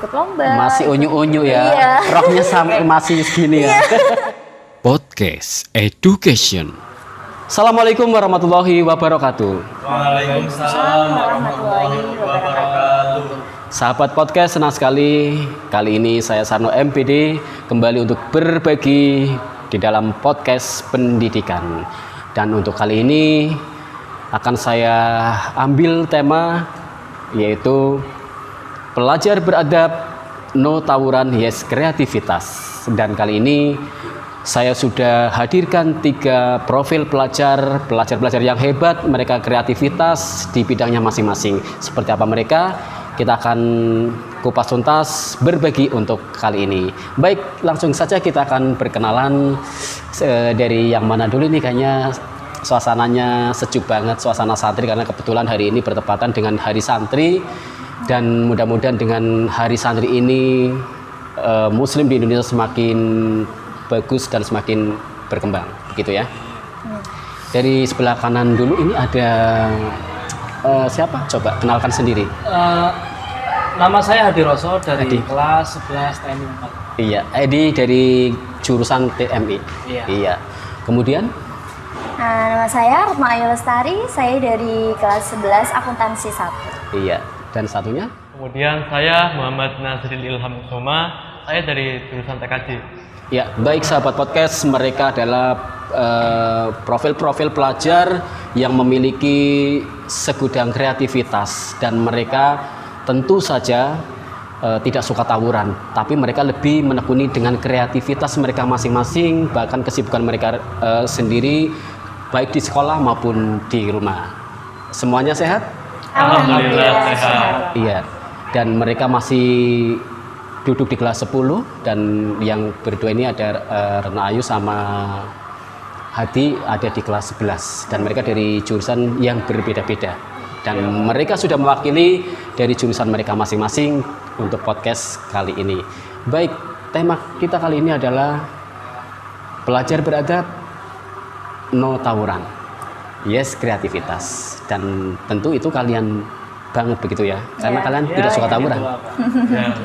ikut lomba. Masih unyu-unyu ya. Iya. Rohnya sampai masih segini ya. Podcast Education. Assalamualaikum warahmatullahi wabarakatuh. Waalaikumsalam warahmatullahi wabarakatuh. Sahabat podcast, senang sekali kali ini saya Sarno MPD kembali untuk berbagi di dalam podcast pendidikan. Dan untuk kali ini akan saya ambil tema yaitu pelajar beradab, no tawuran, yes kreativitas. Dan kali ini saya sudah hadirkan 3 profil pelajar yang hebat, mereka kreativitas di bidangnya masing-masing. Seperti apa mereka? Kita akan kupas tuntas berbagi untuk kali ini. Baik, langsung saja kita akan berkenalan dari yang mana dulu nih, kayaknya suasananya sejuk banget, suasana santri karena kebetulan hari ini bertepatan dengan Hari Santri dan mudah-mudahan dengan Hari Santri ini Muslim di Indonesia semakin bagus dan semakin berkembang, begitu ya. Dari sebelah kanan dulu ini ada siapa? Coba kenalkan sendiri. Nama saya Hadi Roso dari Hadi. kelas 11 TMI 4. Iya, Edi dari jurusan TMI. Iya. Kemudian Nah, nama saya Retno Ayu Lestari, saya dari kelas 11 akuntansi 1. iya, dan satunya Kemudian saya Muhammad Nazril Ilham Soma, saya dari jurusan TKJ. ya, baik sahabat podcast, mereka adalah profil-profil pelajar yang memiliki segudang kreativitas dan mereka tentu saja tidak suka tawuran, tapi mereka lebih menekuni dengan kreativitas mereka masing-masing, bahkan kesibukan mereka sendiri baik di sekolah maupun di rumah. Semuanya sehat? Alhamdulillah sehat. Iya, dan mereka masih duduk di kelas 10 dan yang berdua ini ada Retno Ayu sama Hadi ada di kelas 11 dan mereka dari jurusan yang berbeda-beda dan mereka sudah mewakili dari jurusan mereka masing-masing untuk podcast kali ini. Baik, tema kita kali ini adalah pelajar beradab, no tawuran, yes kreativitas. Dan tentu itu kalian banget begitu ya, karena Ya. kalian tidak suka tawuran.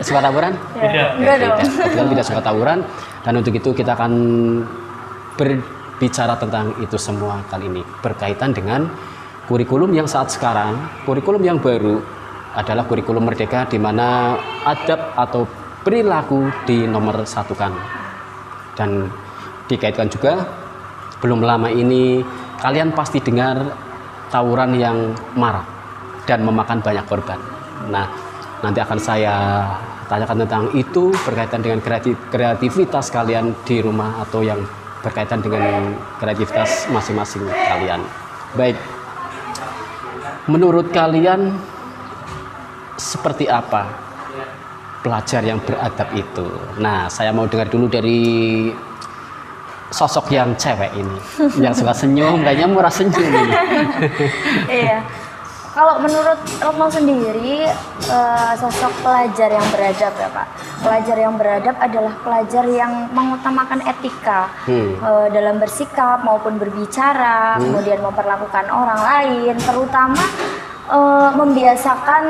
Suka tawuran? Tidak. Enggak dong. Kebetulan tidak suka tawuran, dan untuk itu kita akan berbicara tentang itu semua kali ini berkaitan dengan kurikulum yang saat sekarang, kurikulum yang baru adalah kurikulum merdeka di mana adab atau perilaku dinomor satukan. Dan dikaitkan juga belum lama ini kalian pasti dengar tawuran yang marak dan memakan banyak korban. Nah, nanti akan saya tanyakan tentang itu berkaitan dengan kreativitas kalian di rumah atau yang berkaitan dengan kreativitas masing-masing kalian. Baik, menurut kalian seperti apa pelajar yang beradab itu? Nah, saya mau dengar dulu dari sosok yang cewek ini, yang suka senyum, kayaknya murah senyum ini. Iya. Kalau menurut Retno sendiri, sosok pelajar yang beradab ya Pak. Pelajar yang beradab adalah pelajar yang mengutamakan etika dalam bersikap maupun berbicara, kemudian memperlakukan orang lain, terutama membiasakan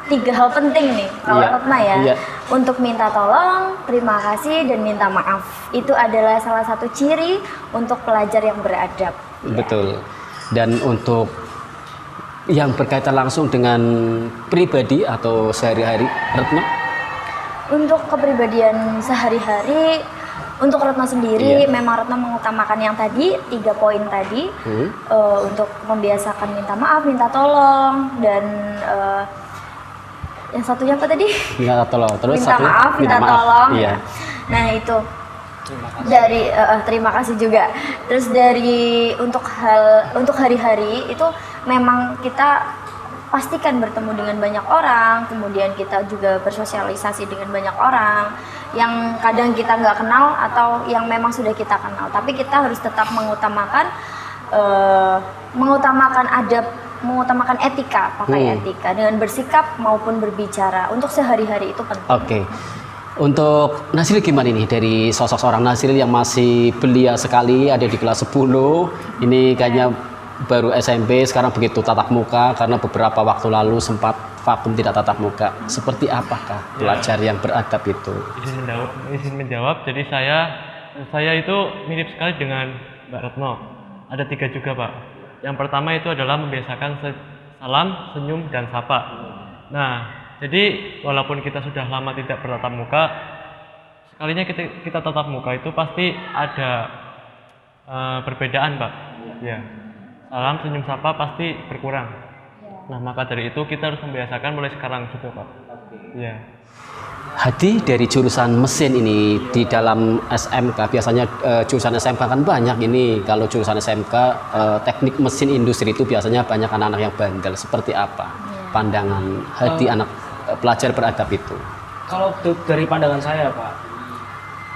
3 hal penting nih kalau Iya, Retno ya. iya. Untuk minta tolong, terima kasih, dan minta maaf. Itu adalah salah satu ciri untuk pelajar yang beradab. Betul. Dan untuk yang berkaitan langsung dengan pribadi atau sehari-hari, Retno? Untuk kepribadian sehari-hari, untuk Retno sendiri, Iya. memang Retno mengutamakan yang tadi, 3 poin tadi, untuk membiasakan minta maaf, minta tolong, dan yang satunya apa tadi? Minta tolong. Terus Minta satu, maaf, minta tolong. Iya. Nah itu dari terima kasih juga. Terus dari untuk hari-hari itu memang kita pastikan bertemu dengan banyak orang, kemudian kita juga bersosialisasi dengan banyak orang yang kadang kita nggak kenal atau yang memang sudah kita kenal. Tapi kita harus tetap mengutamakan adab, mengutamakan etika, pakai etika dengan bersikap maupun berbicara untuk sehari-hari itu penting. Oke. Untuk Nasril gimana ini dari sosok seorang Nasril yang masih belia sekali, ada di kelas 10. Ini kayaknya baru SMP, sekarang begitu tatap muka karena beberapa waktu lalu sempat vakum tidak tatap muka. Seperti apakah pelajar yang beradab itu? Izin menjawab. Jadi saya itu mirip sekali dengan Mbak Retno. Ada 3 juga, Pak. Yang pertama itu adalah membiasakan salam, senyum, dan sapa. Nah, jadi walaupun kita sudah lama tidak bertatap muka, sekalinya kita tatap muka itu pasti ada perbedaan, Pak. Ya. Salam, senyum, sapa pasti berkurang. Nah, maka dari itu kita harus membiasakan mulai sekarang juga, Pak. Ya. Hadi dari jurusan mesin ini di dalam SMK, biasanya jurusan SMK kan banyak ini. Kalau jurusan SMK teknik mesin industri itu biasanya banyak anak-anak yang bandel. Seperti apa pandangan Hadi anak pelajar beradab itu? Kalau dari pandangan saya, Pak,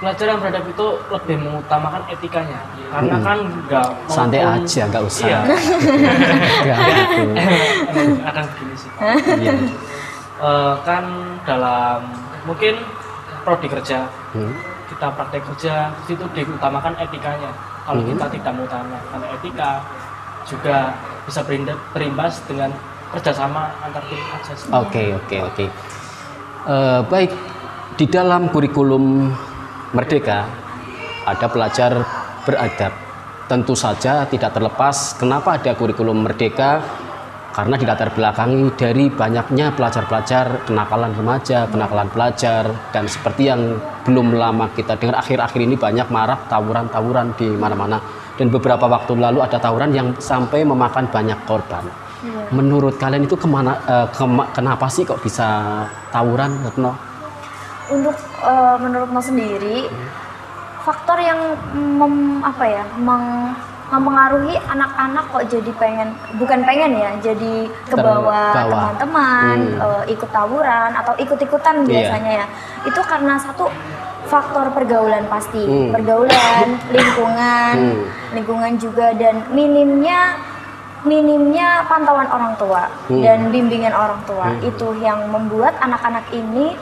pelajar yang beradab itu lebih mengutamakan etikanya, karena kan nggak Santai aja, nggak usah. Iya. Nggak gitu. Akan begini sih, Pak. Iya. Kan dalam mungkin prodi kerja, Hmm. kita praktek kerja, itu diutamakan etikanya. Kalau kita tidak mengutamakan etika, juga bisa berimbas dengan kerjasama antar tim aja sih. Oke. Baik, di dalam kurikulum Merdeka ada pelajar beradab. Tentu saja tidak terlepas kenapa ada kurikulum Merdeka, karena dilatar belakangi dari banyaknya pelajar-pelajar kenakalan remaja, kenakalan pelajar, dan seperti yang belum lama kita dengar akhir-akhir ini banyak marak tawuran-tawuran di mana-mana, dan beberapa waktu lalu ada tawuran yang sampai memakan banyak korban. Menurut kalian itu kenapa sih kok bisa tawuran, Retno? Untuk menurut Mas sendiri, faktor yang mempengaruhi anak-anak kok jadi bukan pengen ya, jadi kebawa Terbawa. teman-teman, ikut tawuran atau ikut-ikutan biasanya ya. Itu karena satu faktor pergaulan pasti, pergaulan, lingkungan juga, dan minimnya pantauan orang tua dan bimbingan orang tua. Itu yang membuat anak-anak ini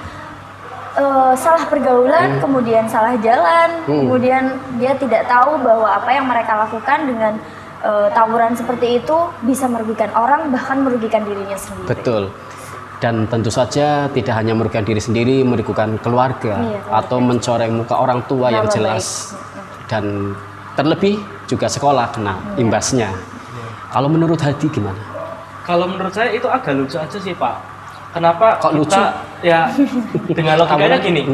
salah pergaulan, kemudian salah jalan, kemudian dia tidak tahu bahwa apa yang mereka lakukan dengan tawuran seperti itu bisa merugikan orang, bahkan merugikan dirinya sendiri. Betul. Dan tentu saja tidak hanya merugikan diri sendiri, merugikan keluarga, atau mencoreng muka orang tua yang jelas. Dan terlebih juga sekolah kena imbasnya. Kalau menurut Hadi gimana? Kalau menurut saya itu agak lucu aja sih, Pak. Kenapa Kok kita lucu? ya dengan logikanya gini.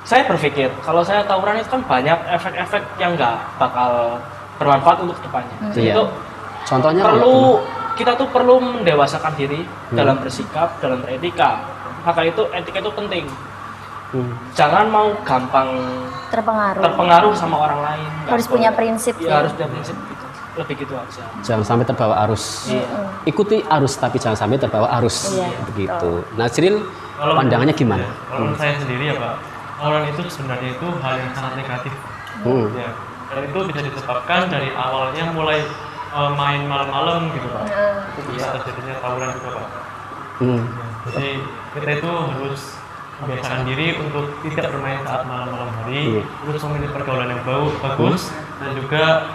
Saya berpikir kalau saya tawuran itu kan banyak efek-efek yang nggak bakal bermanfaat untuk depannya. Jadi Iya. itu Contohnya kita tuh perlu mendewasakan diri dalam bersikap, dalam beretika. Maka itu etika itu penting. Jangan mau gampang terpengaruh sama orang lain. Harus punya prinsip Ya, harus punya prinsip gitu. Lebih gitu aja. jangan sampai terbawa arus. Ikuti arus tapi jangan sampai terbawa arus. Iya, Begitu. Nah, Cyril, pandangannya gimana? Kalau menurut saya sendiri ya, Pak, tawuran itu sebenarnya itu hal yang sangat negatif. Ya. Dan itu bisa disebabkan dari awalnya mulai main malam-malam gitu, Pak. Itu bisa terjadinya tawuran juga, Pak. Jadi kita itu harus membiasakan diri untuk tidak bermain saat malam-malam hari, terus memilih pergaulan yang bagus, dan juga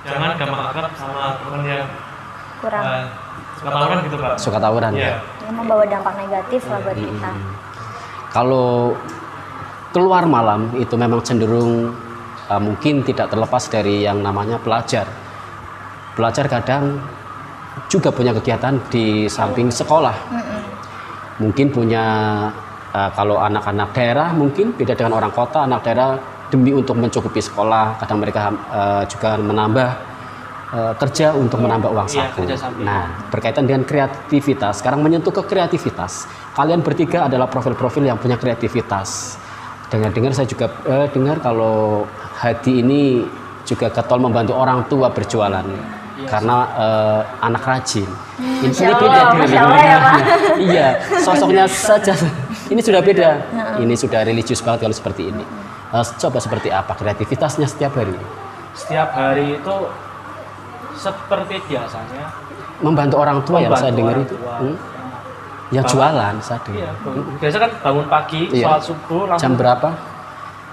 jangan gampang akrab sama teman yang suka tawuran gitu, Pak. Suka tawuran Iya. yang membawa dampak negatif lah buat kita. Kalau keluar malam itu memang cenderung mungkin tidak terlepas dari yang namanya pelajar. Pelajar kadang juga punya kegiatan di samping sekolah. Mungkin punya kalau anak-anak daerah mungkin beda dengan orang kota. Anak daerah demi untuk mencukupi sekolah, kadang mereka juga menambah kerja untuk menambah uang saku. Nah, berkaitan dengan kreativitas, sekarang menyentuh ke kreativitas. Kalian bertiga adalah profil-profil yang punya kreativitas. Dengar-dengar saya juga dengar kalau Hadi ini juga getol membantu orang tua berjualan. Karena anak rajin. Ini beda Iya, sosoknya saja. Ini sudah beda. Ini sudah religius banget kalau seperti ini. Coba seperti apa kreativitasnya setiap hari? Setiap hari itu seperti biasanya Membantu orang tua yang saya dengar itu. Yang jualan, saya dengar. Iya, biasa kan bangun pagi, sholat subuh langsung. Jam berapa?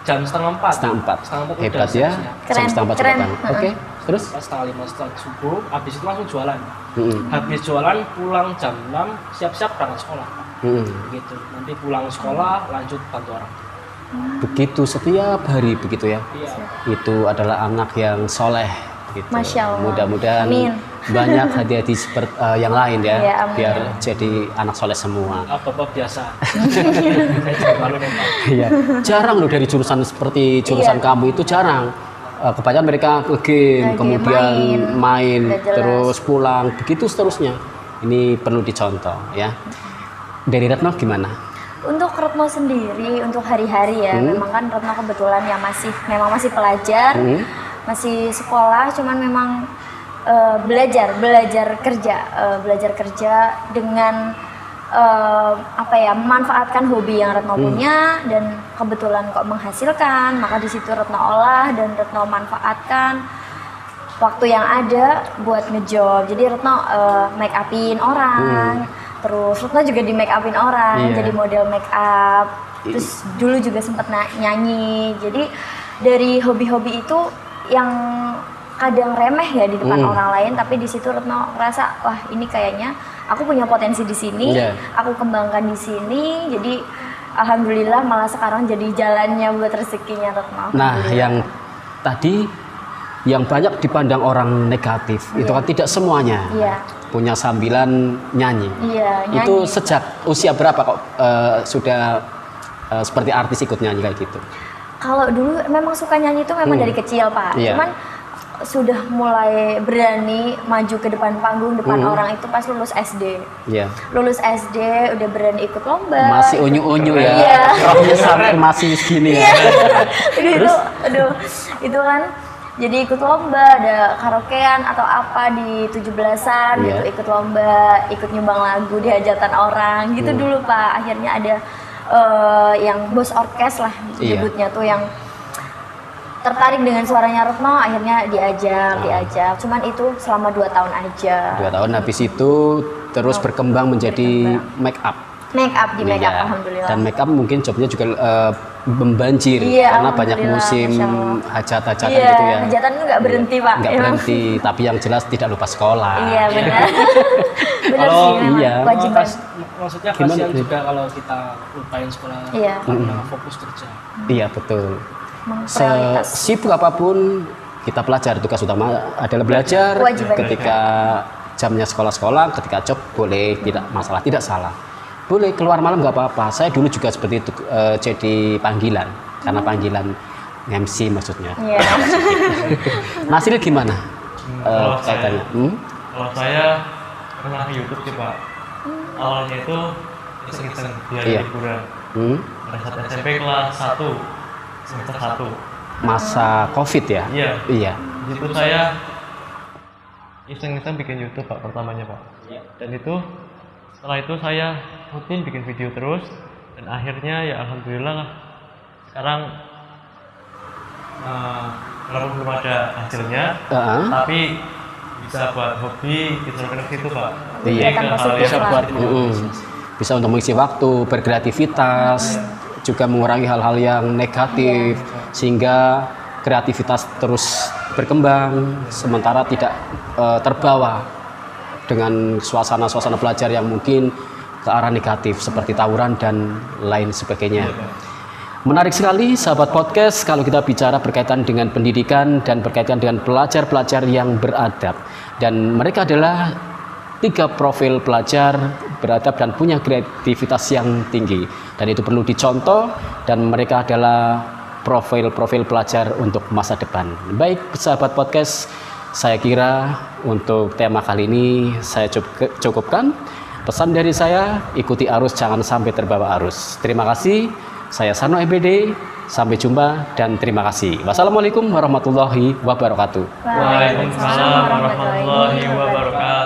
Jam setengah 4. Setengah 4. Setengah 4 Hebat udah ya. siap. Jam setengah 4 sudah bangun. Oke. Terus? Pas setengah 5 setelah subuh, habis itu langsung jualan. Mm-mm. Habis jualan pulang jam 6, siap-siap berangkat sekolah. Mm-mm. Begitu. Nanti pulang sekolah lanjut bantu orang tua. Begitu setiap hari begitu ya. Iya. Itu adalah anak yang soleh gitu. Masya Allah. Mudah-mudahan Amin. banyak hadiah-hadiah seperti yang lain ya, Iya, amin. biar jadi anak soleh semua. Bapak biasa. Saya juga malu nih Pak. Iya, jarang loh dari jurusan seperti jurusan kamu itu jarang. Kebanyakan mereka ke game, Lagi kemudian main, Nggak jelas. terus pulang, begitu seterusnya. Ini perlu dicontoh ya. Dari Retno gimana? Untuk Retno sendiri, untuk hari-hari ya, memang kan Retno kebetulan ya memang masih pelajar, masih sekolah, cuman memang belajar kerja dengan memanfaatkan hobi yang Retno punya dan kebetulan kok menghasilkan, maka di situ Retno olah dan Retno manfaatkan waktu yang ada buat ngejob. Jadi Retno make upin orang, terus Retno juga di make upin orang, Iya. jadi model make up. Terus dulu juga sempat nyanyi. Jadi dari hobi-hobi itu yang kadang remeh ya di depan orang lain, tapi di situ Retno ngerasa wah ini kayaknya aku punya potensi di sini, Iya. aku kembangkan di sini. Jadi alhamdulillah malah sekarang jadi jalannya buat rezekinya Retno. Nah, yang tadi yang banyak dipandang orang negatif itu kan tidak semuanya Iya. punya sambilan nyanyi. Iya, nyanyi. Itu sejak usia berapa kok sudah seperti artis ikut nyanyi kayak gitu? Kalau dulu memang suka nyanyi itu memang dari kecil Pak, Iya. cuman sudah mulai berani maju ke depan panggung depan orang itu pas lulus SD. Iya. Lulus SD udah berani ikut lomba. Masih unyu-unyu ya. Iya. Rohnya sampai masih segini ya. Itu kan jadi ikut lomba, ada karaokean atau apa di 17-an Iya. gitu, ikut lomba, ikut nyumbang lagu di hajatan orang gitu dulu Pak. Akhirnya ada yang bos orkes lah Iya. nyebutnya tuh, yang tertarik dengan suaranya Retno, akhirnya diajak. Cuman itu selama 2 tahun aja. 2 tahun habis itu terus berkembang menjadi make up. Make up di make up, Iya. alhamdulillah. Dan make up mungkin jobnya juga membanjir Iya, karena banyak alhamdulillah, musim Masya Allah. hajat-hajatan Iya, gitu ya. hajatan itu nggak berhenti Pak. Nggak Emang. berhenti, tapi yang jelas tidak lupa sekolah. Iya benar. Benar Kalau sih memang iya. kewajiban. Maksudnya Gimana, kasihan Rin? juga kalau kita lupain sekolah Iya. karena fokus kerja. Iya betul. Memang prioritas. Sesibuk apapun kita pelajar, tugas utama adalah belajar. Kewajiban. Ketika jamnya sekolah-sekolah, ketika job boleh, tidak masalah, tidak salah. Boleh keluar malam nggak apa-apa. Saya dulu juga seperti itu, jadi panggilan karena panggilan MC maksudnya. Iya. Nasir gimana Kalau saya- kaitannya? Kalau saya pernah ke YouTube sih Pak. Awalnya itu iseng-iseng di hari Iya. liburan. Hmm? Pada saat SMP kelas 1, semester 1. Masa COVID ya? Iya. Iya. Di situ saya iseng-iseng bikin YouTube Pak pertamanya Pak. Dan itu setelah itu saya rutin bikin video terus, dan akhirnya ya alhamdulillah lah sekarang walaupun belum ada hasilnya, Heeh. tapi bisa buat hobi, bisa ke situ Pak. Iya. Jadi ke hal Positif yang lah. buat Bisa untuk mengisi waktu, berkreativitas, juga mengurangi hal-hal yang negatif, sehingga kreativitas terus berkembang, sementara tidak terbawa dengan suasana-suasana belajar yang mungkin ke arah negatif seperti tawuran dan lain sebagainya. Menarik sekali sahabat podcast kalau kita bicara berkaitan dengan pendidikan dan berkaitan dengan pelajar-pelajar yang beradab, dan mereka adalah 3 profil pelajar beradab dan punya kreativitas yang tinggi, dan itu perlu dicontoh, dan mereka adalah profil-profil pelajar untuk masa depan. Baik sahabat podcast, saya kira untuk tema kali ini saya cukupkan. Pesan dari saya, ikuti arus, jangan sampai terbawa arus. Terima kasih. Saya Sarno MPD. Sampai jumpa dan terima kasih. Wassalamualaikum warahmatullahi wabarakatuh. Waalaikumsalam warahmatullahi wabarakatuh.